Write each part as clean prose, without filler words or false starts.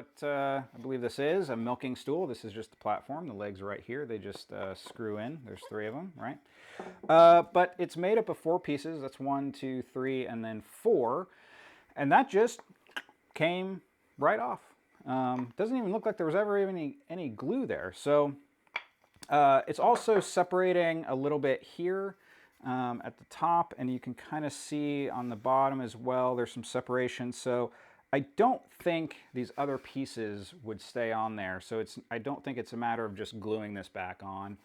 what I believe this is, a milking stool. This is just the platform. The legs are right here. They just screw in. There's 3 of them, right? But it's made up of 4 pieces. That's 1, 2, 3, and then 4. And that just came right off. Doesn't even look like there was ever even any glue there. So it's also separating a little bit here at the top, and you can kind of see on the bottom as well, there's some separation. So I don't think these other pieces would stay on there. So I don't think it's a matter of just gluing this back on.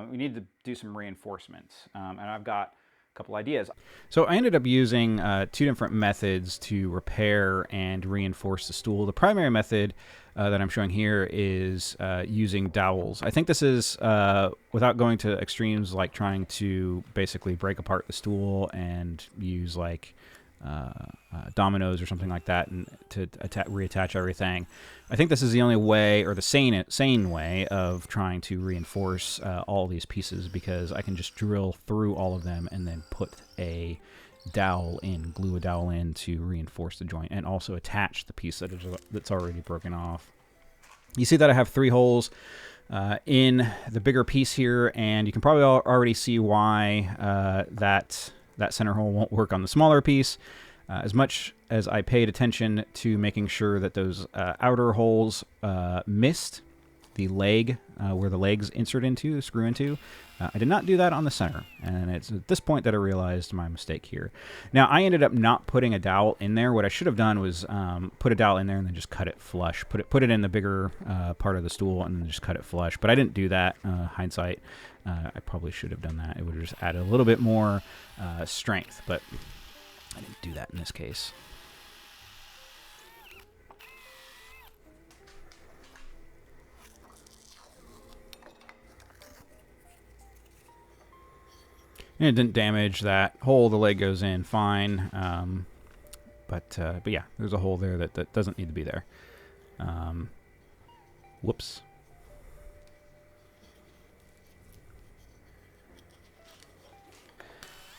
We need to do some reinforcements, and I've got a couple ideas. So I ended up using 2 different methods to repair and reinforce the stool. The primary method that I'm showing here is using dowels. I think this is, without going to extremes like trying to basically break apart the stool and use like dominoes or something like that and to reattach everything. I think this is the only way, or the sane way, of trying to reinforce all these pieces, because I can just drill through all of them and then put a dowel in, glue a dowel in to reinforce the joint, and also attach the piece that's already broken off. You see that I have 3 holes in the bigger piece here, and you can probably already see why that center hole won't work on the smaller piece. As much as I paid attention to making sure that those outer holes missed the leg where the legs screw into, I did not do that on the center, and it's at this point that I realized my mistake here. Now, I ended up not putting a dowel in there. What I should have done was put a dowel in there and then just cut it flush. Put it in the bigger part of the stool and then just cut it flush. But I didn't do that. Hindsight, I probably should have done that. It would have just added a little bit more strength, but I didn't do that in this case. And it didn't damage that hole. The leg goes in fine. But yeah, there's a hole there that doesn't need to be there. Whoops.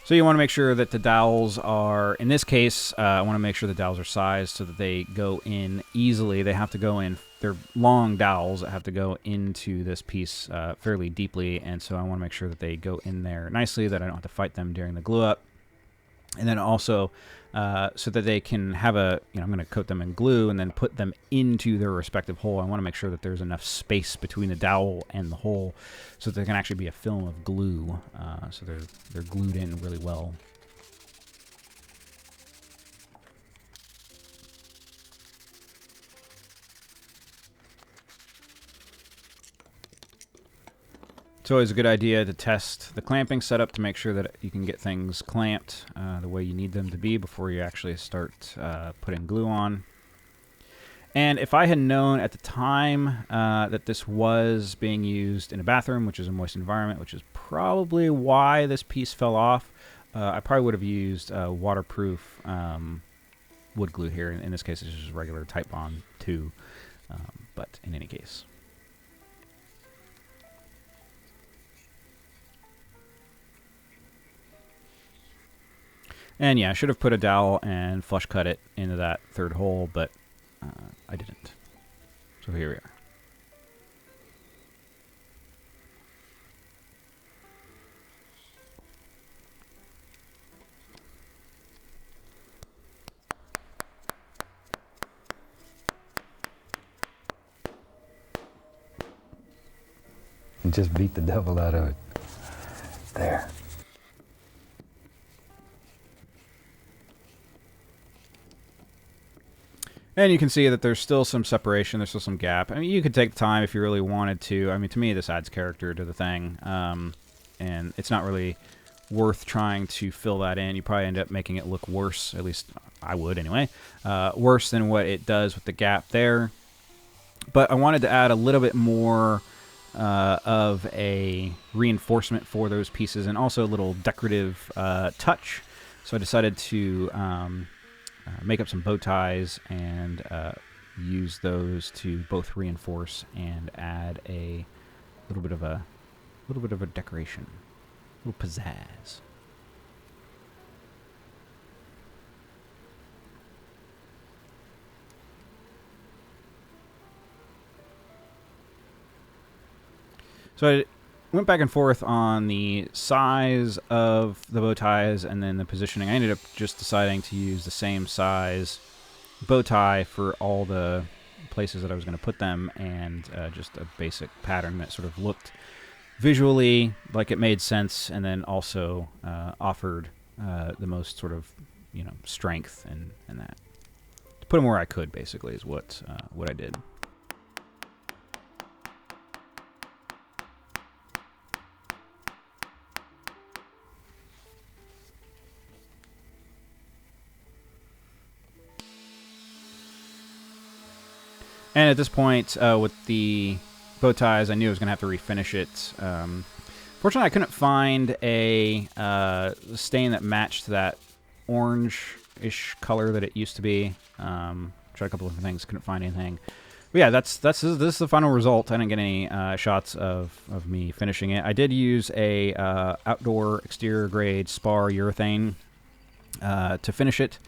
So you want to make sure that the dowels are, in this case, I want to make sure the dowels are sized so that they go in easily. They have to go in, they're long dowels that have to go into this piece fairly deeply, and so I want to make sure that they go in there nicely, that I don't have to fight them during the glue up. And then also, so that they can have I'm going to coat them in glue and then put them into their respective hole. I want to make sure that there's enough space between the dowel and the hole so that there can actually be a film of glue, so they're glued in really well. It's always a good idea to test the clamping setup to make sure that you can get things clamped the way you need them to be before you actually start putting glue on. And if I had known at the time that this was being used in a bathroom, which is a moist environment, which is probably why this piece fell off, I probably would have used waterproof wood glue here. In this case, it's just regular Type Bond 2, but in any case. And yeah, I should have put a dowel and flush cut it into that 3rd hole, but I didn't. So here we are. Just beat the devil out of it. There. And you can see that there's still some separation, there's still some gap. I mean, you could take the time if you really wanted to. I mean, to me, this adds character to the thing. And it's not really worth trying to fill that in. You probably end up making it look worse, at least I would anyway, worse than what it does with the gap there. But I wanted to add a little bit more of a reinforcement for those pieces and also a little decorative touch. So I decided to make up some bow ties and use those to both reinforce and add a little bit of a decoration, a little pizzazz. So I went back and forth on the size of the bow ties and then the positioning. I ended up just deciding to use the same size bow tie for all the places that I was going to put them, and just a basic pattern that sort of looked visually like it made sense, and then also offered the most sort of, you know, strength and that. To put them where I could, basically, is what I did. And at this point, with the bow ties, I knew I was going to have to refinish it. Fortunately, I couldn't find a stain that matched that orange-ish color that it used to be. Tried a couple of things, couldn't find anything. But yeah, this is the final result. I didn't get any shots of me finishing it. I did use a outdoor exterior grade spar urethane to finish it.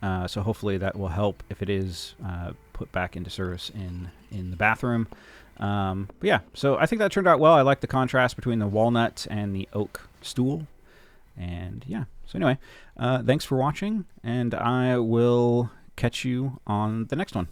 So hopefully that will help if it is put back into service in the bathroom. But yeah, so I think that turned out well. I like the contrast between the walnut and the oak stool. And yeah, so anyway, thanks for watching, and I will catch you on the next one.